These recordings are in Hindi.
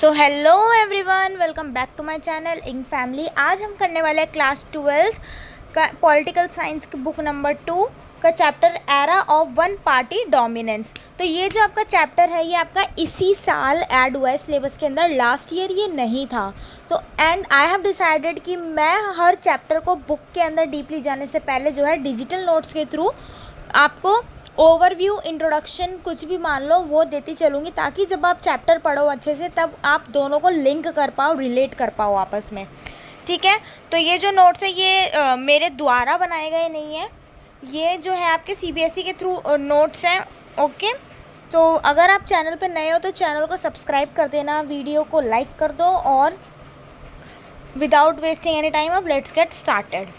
So hello everyone, welcome back to my channel इंग फैमिली। आज हम करने वाले हैं क्लास 12 का पॉलिटिकल साइंस की बुक नंबर 2 का chapter era of one party dominance. तो ये जो आपका चैप्टर है ये आपका इसी साल ऐड हुआ है सिलेबस के अंदर, लास्ट ईयर ये नहीं था। तो एंड आई हैव डिसाइडेड कि मैं हर चैप्टर को बुक के अंदर डीपली जाने से पहले जो है डिजिटल नोट्स के थ्रू आपको ओवरव्यू, इंट्रोडक्शन, कुछ भी मान लो वो देती चलूँगी, ताकि जब आप चैप्टर पढ़ो अच्छे से तब आप दोनों को लिंक कर पाओ, रिलेट कर पाओ आपस में। ठीक है, तो ये जो नोट्स है ये मेरे द्वारा बनाए गए नहीं है, ये जो है आपके सीबीएसई के थ्रू नोट्स हैं। ओके, तो अगर आप चैनल पर नए हो तो चैनल को सब्सक्राइब कर देना, वीडियो को लाइक कर दो, और विदाउट वेस्टिंग एनी टाइम अब लेट्स गेट स्टार्टेड।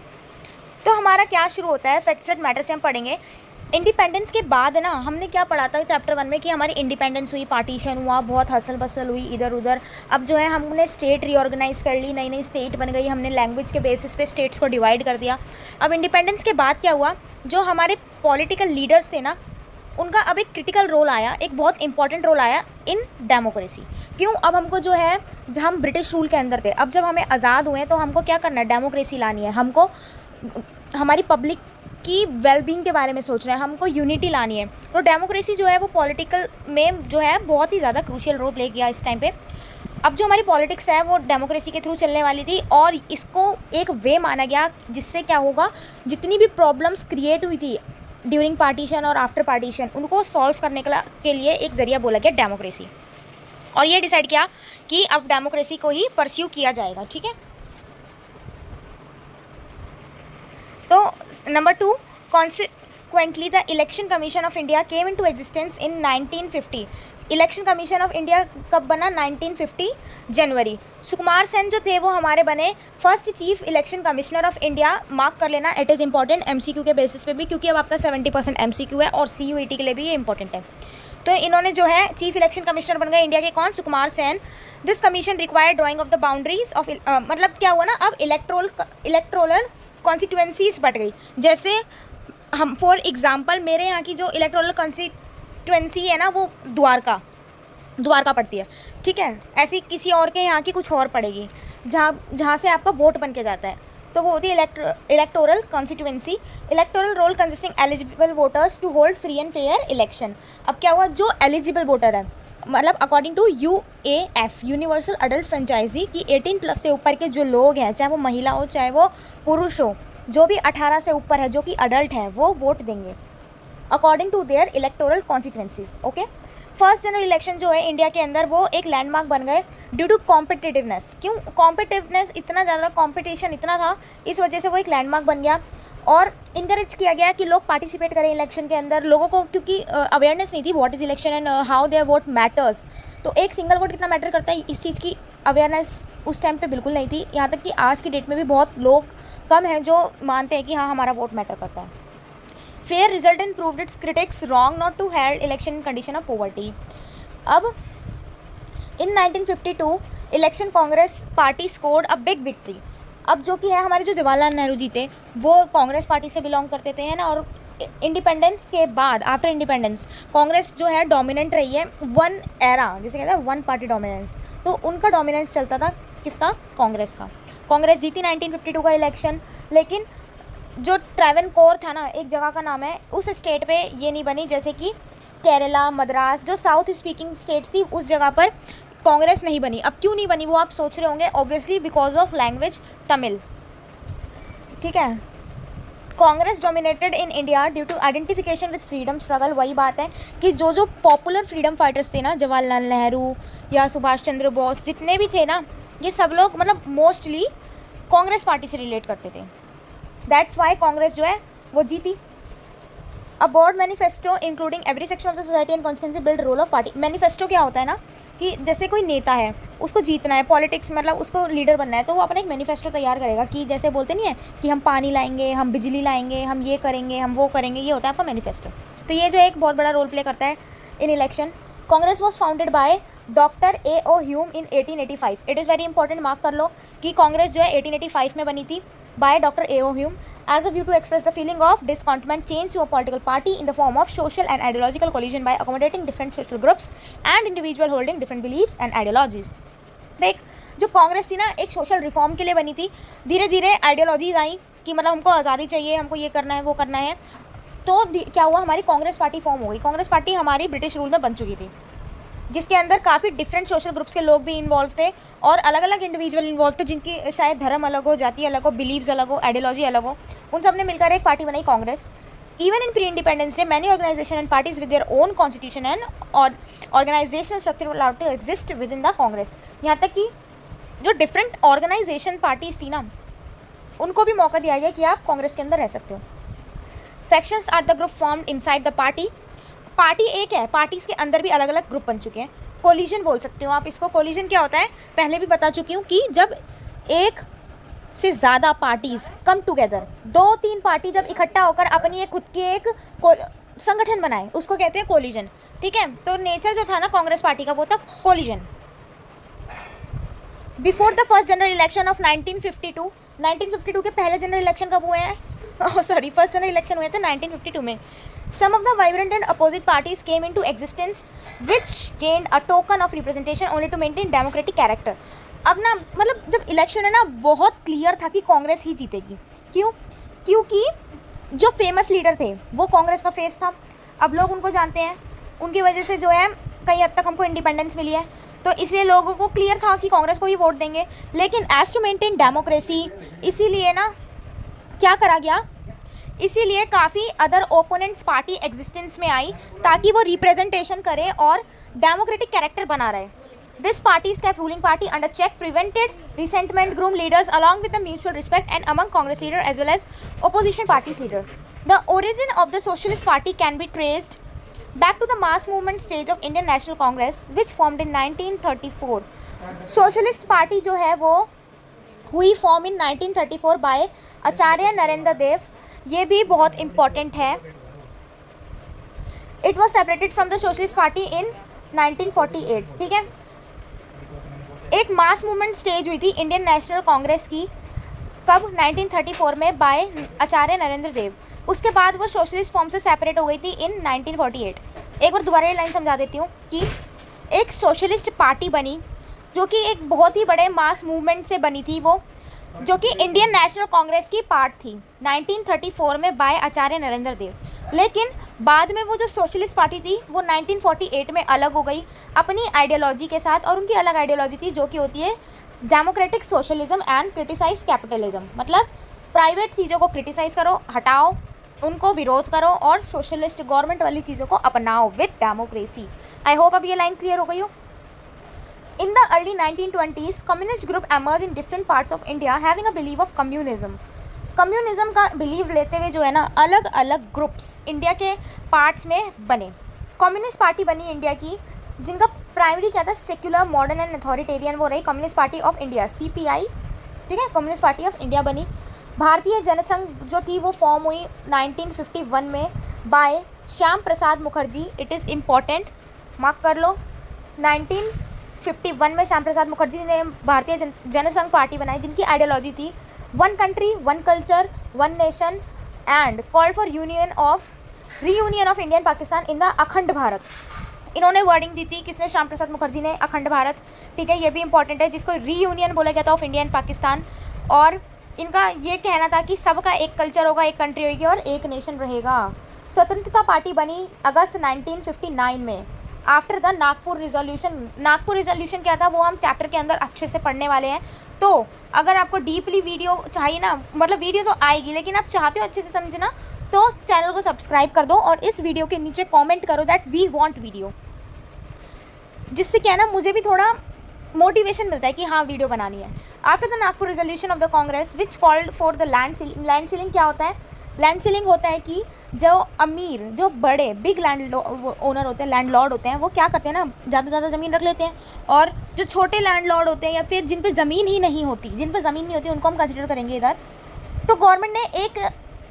तो हमारा क्या शुरू होता है, फैक्ट्स एंड मैटर से हम पढ़ेंगे। इंडिपेंडेंस के बाद ना हमने क्या पढ़ा था चैप्टर 1 में कि हमारी इंडिपेंडेंस हुई, पार्टीशन हुआ, बहुत हसल बसल हुई इधर उधर। अब जो है हमने स्टेट रीऑर्गेनाइज कर ली, नई नई स्टेट बन गई, हमने लैंग्वेज के बेसिस पे स्टेट्स को डिवाइड कर दिया। अब इंडिपेंडेंस के बाद क्या हुआ, जो हमारे पॉलिटिकल लीडर्स थे ना, उनका अब एक क्रिटिकल रोल आया, एक बहुत इंपॉर्टेंट रोल आया इन डेमोक्रेसी। क्यों? अब हमको जो है, जब हम ब्रिटिश रूल के अंदर थे, अब जब हमें आज़ाद हुए तो हमको क्या करना है, डेमोक्रेसी लानी है। हमको हमारी पब्लिक की वेलबींग के बारे में सोचना है, हमको यूनिटी लानी है। तो डेमोक्रेसी जो है वो पॉलिटिकल में जो है बहुत ही ज़्यादा क्रूशियल रोल प्ले किया इस टाइम पे। अब जो हमारी पॉलिटिक्स है वो डेमोक्रेसी के थ्रू चलने वाली थी, और इसको एक वे माना गया जिससे क्या होगा, जितनी भी प्रॉब्लम्स क्रिएट हुई थी ड्यूरिंग पार्टीशन और आफ्टर पार्टीशन, उनको सॉल्व करने के लिए एक ज़रिया बोला गया डेमोक्रेसी। और ये डिसाइड किया कि अब डेमोक्रेसी को ही परस्यू किया जाएगा। ठीक है, तो number 2, consequently the election commission of India came into existence in 1950। Election commission of India कब बना? 1950 जनवरी। सुकुमार सेन जो थे वो हमारे बने first chief election commissioner of India. Mark कर लेना, इट इज़ इंपॉर्टेंट एमसीक्यू के बेसिस पे भी, क्योंकि अब आपका 70% एमसीक्यू है और सीयूईटी के लिए भी ये इंपॉर्टेंट है। तो इन्होंने जो है चीफ इलेक्शन कमिश्नर बन गए इंडिया के, कौन? Sukumar Sen. This commission required drawing of the boundaries of, मतलब क्या हुआ ना, अब इलेक्ट्रोलर कॉन्स्टिट्यूएंसीज बढ़ गई। जैसे हम फॉर एग्जांपल मेरे यहाँ की जो इलेक्ट्रोलर कॉन्स्टिट्यूएंसी है ना वो द्वारका पड़ती है। ठीक है, ऐसी किसी और के यहाँ की कुछ और पड़ेगी, जहाँ से आपका वोट बन के जाता है, तो वो होती है electoral constituency. Electoral roll consisting eligible voters to hold free and fair election. अब क्या हुआ, जो एलिजिबल वोटर है, मतलब according to UAF, universal adult franchise, की 18+ से ऊपर के जो लोग हैं, चाहे वो महिला हो चाहे वो पुरुष हो, जो भी 18 से ऊपर है, जो कि अडल्ट हैं, वो वोट देंगे according to their electoral constituencies. Okay, first general election जो है इंडिया के अंदर वो एक लैंडमार्क बन गए ड्यू टू कॉम्पिटिटिवनेस। क्यों कॉम्पिटिटिवनेस? इतना ज़्यादा कॉम्पिटिशन इतना था, इस वजह से वो एक लैंडमार्क बन गया। और इनकरेज किया गया कि लोग पार्टिसिपेट करें इलेक्शन के अंदर, लोगों को, क्योंकि अवेयरनेस नहीं थी what is election and how their vote matters. तो एक सिंगल वोट कितना मैटर करता है, इस चीज़ की अवेयरनेस उस टाइम पे बिल्कुल नहीं थी। यहाँ तक कि आज की डेट में भी बहुत लोग कम हैं जो मानते हैं कि हाँ हमारा वोट मैटर करता है। Fair result in proved its critics wrong not to held election in condition of poverty. अब in 1952 election Congress party scored a big victory. अब जो कि है हमारे जो जवाहरलाल नेहरू जी थे वो कांग्रेस पार्टी से बिलोंग करते थे, है ना। और इंडिपेंडेंस के बाद, आफ्टर इंडिपेंडेंस, कांग्रेस जो है डोमिनेंट रही है, वन एरा जिसे कहते हैं वन पार्टी डोमिनेंस। तो उनका डोमिनेंस चलता था किसका? कांग्रेस का। कांग्रेस जीती 1952 का इलेक्शन, लेकिन जो ट्रैवनकोर था ना, एक जगह का नाम है, उस स्टेट पे ये नहीं बनी, जैसे कि केरला, मद्रास, जो साउथ स्पीकिंग स्टेट्स थी, उस जगह पर कांग्रेस नहीं बनी। अब क्यों नहीं बनी वो आप सोच रहे होंगे, obviously because of language Tamil. ठीक है, Congress dominated in India due to identification with freedom struggle. वही बात है कि जो पॉपुलर फ्रीडम फाइटर्स थे ना, जवाहरलाल नेहरू या सुभाष चंद्र बोस, जितने भी थे ना, ये सब लोग मतलब मोस्टली कांग्रेस पार्टी से रिलेट करते थे। दैट्स वाई कांग्रेस जो है वो जीती। A broad manifesto including every section of the society and constituency build role of party. Manifesto क्या होता है ना, कि जैसे कोई नेता है, उसको जीतना है, पॉलिटिक्स मतलब उसको लीडर बनना है, तो वो अपना एक मैनिफेस्टो तैयार करेगा कि जैसे बोलते नहीं है कि हम पानी लाएंगे, हम बिजली लाएंगे, हम ये करेंगे, हम वो करेंगे, ये होता है आपका मैनिफेस्टो। तो ये जो एक बहुत बड़ा रोल प्ले करता है in election. Congress was founded by doctor A.O. Hume in 1885। It is very important, mark कर लो कि कांग्रेस जो है 1885 में बनी थी by Dr. A.O. Hume as a view to express the feeling of discontentment change to a political party in the form of social and ideological collision by accommodating different social groups and individual holding different beliefs and ideologies. देख, जो कांग्रेस थी ना एक सोशल रिफॉर्म के लिए बनी थी, धीरे धीरे आइडियोलॉजीज आई कि मतलब हमको आज़ादी चाहिए, हमको ये करना है वो करना है, तो क्या हुआ, हमारी कांग्रेस पार्टी फॉर्म हो गई। कांग्रेस पार्टी हमारी ब्रिटिश रूल में बन चुकी थी, जिसके अंदर काफ़ी डिफरेंट सोशल ग्रुप्स के लोग भी इन्वॉल्व थे और अलग अलग इंडिविजुअल इन्वॉल्व थे, जिनकी शायद धर्म अलग हो, जाति अलग हो, बिलीव्स अलग हो, आइडियोलॉजी अलग हो। उन सब ने मिलकर एक पार्टी बनाई Congress. Even in pre independence day many organisation and parties with their own constitution and organisational structure were allowed to exist within the Congress. यहाँ तक कि जो डिफरेंट ऑर्गेनाइजेशन पार्टीज थी ना, उनको भी मौका दिया गया कि आप कांग्रेस के अंदर रह सकते हो। Factions are the group formed inside the party. Party एक है, पार्टीज के अंदर भी अलग अलग ग्रुप बन चुके हैं। कोलिजन बोल सकते हो आप इसको। कोलिजन क्या होता है, पहले भी बता चुकी हूँ कि जब एक से ज़्यादा पार्टीज कम टुगेदर, 2-3 पार्टी जब इकट्ठा होकर अपनी एक खुद की एक संगठन बनाए, उसको कहते हैं कोलिजन। ठीक है, तो नेचर जो था ना कांग्रेस पार्टी का वो था collision. Before the first general election of 1952 के पहले जनरल इलेक्शन कब हुए हैं? फर्स्ट जनरल इलेक्शन हुए थे 1952 में। Some of the vibrant and opposite parties came into existence which gained a token of representation only to maintain democratic character. अब ना मतलब जब इलेक्शन है ना बहुत क्लियर था कि कांग्रेस ही जीतेगी। क्यों? क्योंकि जो फेमस लीडर थे वो कांग्रेस का फेस था। अब लोग उनको जानते हैं, उनकी वजह से जो है कई हद तक हमको इंडिपेंडेंस मिली है, तो इसलिए लोगों को क्लियर था कि कांग्रेस को ही वोट देंगे। लेकिन एज टू मेंटेन डेमोक्रेसी, इसीलिए ना क्या करा गया, इसीलिए काफ़ी अदर ओपोनेंट्स पार्टी एग्जिस्टेंस में आई ताकि वो रिप्रेजेंटेशन करे और डेमोक्रेटिक कैरेक्टर बना रहे। This parties kept ruling party under check, prevented resentment, groomed leaders along with the mutual respect and among Congress leader as well as opposition parties leader. The origin of the Socialist Party can be traced back to the mass movement stage of Indian National Congress which formed in 1934. Socialist Party जो है वो हुई फॉर्म इन 1934 बाय आचार्य नरेंद्र देव। ये भी बहुत इम्पॉर्टेंट है। It was separated from the socialist party इन 1948। ठीक है, एक मास मूवमेंट स्टेज हुई थी इंडियन नेशनल कांग्रेस की कब? 1934 में बाय आचार्य नरेंद्र देव। उसके बाद वो सोशलिस्ट फॉर्म से सेपरेट हो गई थी इन 1948। एक बार दोबारा ये लाइन समझा देती हूँ कि एक सोशलिस्ट पार्टी बनी जो कि एक बहुत ही बड़े मास मूवमेंट से बनी थी, वो जो कि इंडियन नेशनल कांग्रेस की पार्ट थी 1934 में बाय आचार्य नरेंद्र देव। लेकिन बाद में वो जो सोशलिस्ट पार्टी थी वो 1948 में अलग हो गई अपनी आइडियोलॉजी के साथ, और उनकी अलग आइडियोलॉजी थी जो कि होती है democratic socialism and criticise capitalism. मतलब प्राइवेट चीज़ों को क्रिटिसाइज करो, हटाओ, उनको विरोध करो और सोशलिस्ट गवर्नमेंट वाली चीज़ों को अपनाओ विद डेमोक्रेसी। आई होप अब ये लाइन क्लियर हो गई हो। In the early 1920s, communist group emerged in different parts of India having a belief of communism. Communism का बिलीव लेते हुए जो है ना अलग अलग ग्रुप्स इंडिया के पार्ट्स में बने। कम्युनिस्ट पार्टी बनी इंडिया की, जिनका प्राइमरी क्या था, सेक्युलर मॉडर्न एंड अथॉरिटेरियन, वो रही communist party of India CPI। ठीक है, कम्युनिस्ट पार्टी ऑफ इंडिया बनी। भारतीय जनसंघ जो थी वो फॉर्म हुई 1951 में by Shyama Prasad Mukherjee. It is important, mark कर लो। 1951 में श्याम प्रसाद मुखर्जी ने भारतीय जनसंघ पार्टी बनाई, जिनकी आइडियोलॉजी थी one country, one culture, one nation and called for reunion of India and Pakistan in the अखंड भारत। इन्होंने वर्डिंग दी थी, किसने? श्याम प्रसाद मुखर्जी ने, अखंड भारत। ठीक है, ये भी इंपॉर्टेंट है, जिसको रीयूनियन बोला गया था ऑफ इंडिया एंड पाकिस्तान। और इनका ये कहना था कि सबका एक कल्चर होगा, एक कंट्री होगी और एक नेशन रहेगा। स्वतंत्रता पार्टी बनी अगस्त 1959 में after the Nagpur resolution. Nagpur resolution क्या था वो हम चैप्टर के अंदर अच्छे से पढ़ने वाले हैं। तो अगर आपको डीपली वीडियो चाहिए ना, मतलब वीडियो तो आएगी लेकिन आप चाहते हो अच्छे से समझना, तो चैनल को सब्सक्राइब कर दो और इस वीडियो के नीचे कमेंट करो दैट वी वांट वीडियो, जिससे क्या है ना मुझे भी थोड़ा मोटिवेशन मिलता है कि हाँ वीडियो बनानी है। After the Nagpur resolution of the Congress which called for the land ceiling क्या होता है? लैंड सीलिंग होता है कि जो अमीर, जो बड़े बिग लैंड ओनर होते हैं, लैंड लॉर्ड होते हैं, वो क्या करते हैं ना, ज़्यादा से ज़्यादा ज़मीन रख लेते हैं। और जो छोटे लैंड लॉर्ड होते हैं या फिर जिन पे ज़मीन ही नहीं होती, उनको हम कंसिडर करेंगे इधर। तो गवर्नमेंट ने एक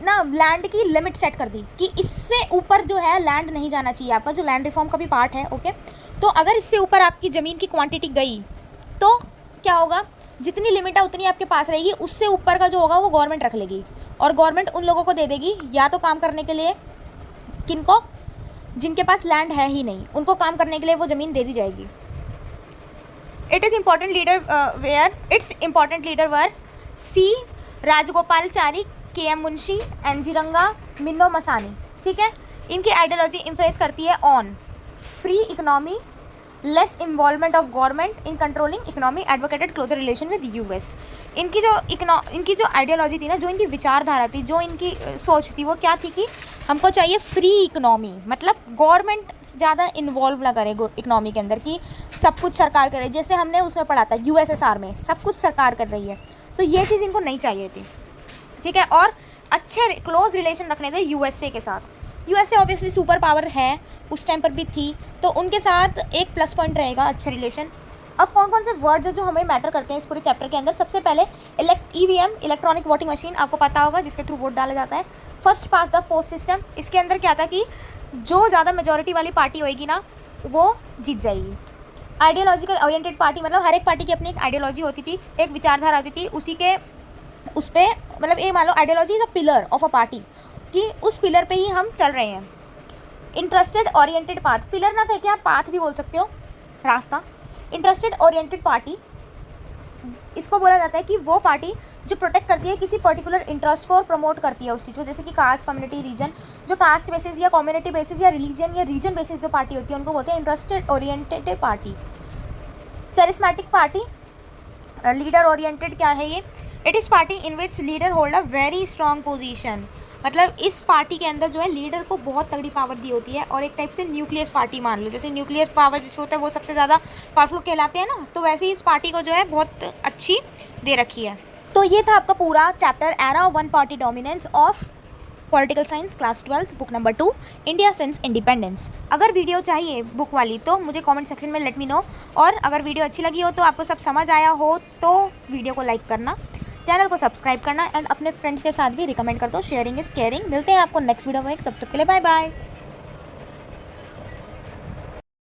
ना लैंड की लिमिट सेट कर दी कि इससे ऊपर जो है लैंड नहीं जाना चाहिए आपका, जो लैंड रिफॉर्म का भी पार्ट है। ओके, तो अगर इससे ऊपर आपकी ज़मीन की क्वांटिटी गई तो क्या होगा, जितनी लिमिट है उतनी आपके पास रहेगी, उससे ऊपर का जो होगा वो गवर्नमेंट रख लेगी। और गवर्नमेंट उन लोगों को दे देगी या तो काम करने के लिए, किनको? जिनके पास लैंड है ही नहीं, उनको काम करने के लिए वो ज़मीन दे दी जाएगी। its important leader were C. Rajagopalachari, K.M. Munshi, N.G. रंगा, मिन्नो मसानी. ठीक है. इनकी आइडियोलॉजी इम्फेस करती है on free economy, less involvement of government in controlling economy, advocated closer relation with US. इनकी जो आइडियोलॉजी थी ना, जो इनकी विचारधारा थी, जो इनकी सोच थी, वो क्या थी कि हमको चाहिए फ्री इकोनॉमी, मतलब गवर्नमेंट ज़्यादा इन्वॉल्व ना करे इकोनॉमी के अंदर, कि सब कुछ सरकार करे. जैसे हमने उसमें पढ़ा था USSR में सब कुछ सरकार कर रही है, तो ये चीज़ इनको नहीं चाहिए थी. ठीक है. और अच्छे क्लोज रिलेशन रखने थे USA के साथ. USA ऑब्वियसली सुपर पावर है, उस टाइम पर भी थी, तो उनके साथ एक प्लस पॉइंट रहेगा अच्छे रिलेशन. अब कौन कौन से वर्ड्स हैं जो हमें मैटर करते हैं इस पूरे चैप्टर के अंदर. सबसे पहले EVM, इलेक्ट्रॉनिक वोटिंग मशीन, आपको पता होगा, जिसके थ्रू वोट डाला जाता है. First pass the post system, इसके अंदर क्या था कि जो ज़्यादा मेजोरिटी वाली पार्टी होएगी ना, वो जीत जाएगी. आइडियोलॉजिकल ओरिएंटेड पार्टी, मतलब हर एक पार्टी की अपनी एक आइडियोलॉजी होती थी, एक विचारधारा होती थी, उसी के उस पर, मतलब ये मान लो ideology is a pillar of a party, कि उस पिलर पे ही हम चल रहे हैं. इंटरेस्टेड ओरिएंटेड पाथ, पिलर ना कह के आप पाथ भी बोल सकते हो, रास्ता. इंटरेस्टेड ओरिएंटेड पार्टी, इसको बोला जाता है कि वो पार्टी जो प्रोटेक्ट करती है किसी पर्टिकुलर इंटरेस्ट को और प्रमोट करती है उस चीज़ को. जैसे कि कास्ट, कम्युनिटी, रीजन. जो कास्ट बेसिस या कम्युनिटी बेसिस या रिलीजन या रीजन बेसिस जो पार्टी होती है, उनको बोलते हैं interested oriented party. Charismatic party, leader oriented क्या है ये? It is party in which leader hold a very strong position, मतलब इस पार्टी के अंदर जो है लीडर को बहुत तगड़ी पावर दी होती है. और एक टाइप से न्यूक्लियस पार्टी मान लो, जैसे न्यूक्लियर पावर जिसमें होता है वो सबसे ज़्यादा पावरफुल कहलाते हैं ना, तो वैसे ही इस पार्टी को जो है बहुत अच्छी दे रखी है. तो ये था आपका पूरा chapter, era one party dominance of political science, class 12, book number 2, India since independence. अगर वीडियो चाहिए बुक वाली तो मुझे कमेंट सेक्शन में लेट मी नो. और अगर वीडियो अच्छी लगी हो, तो आपको सब समझ आया हो, तो वीडियो को लाइक करना, चैनल को सब्सक्राइब करना, एंड अपने फ्रेंड्स के साथ भी रिकमेंड कर दो. Sharing is caring. मिलते हैं आपको नेक्स्ट वीडियो में, तब तक के लिए बाय बाय.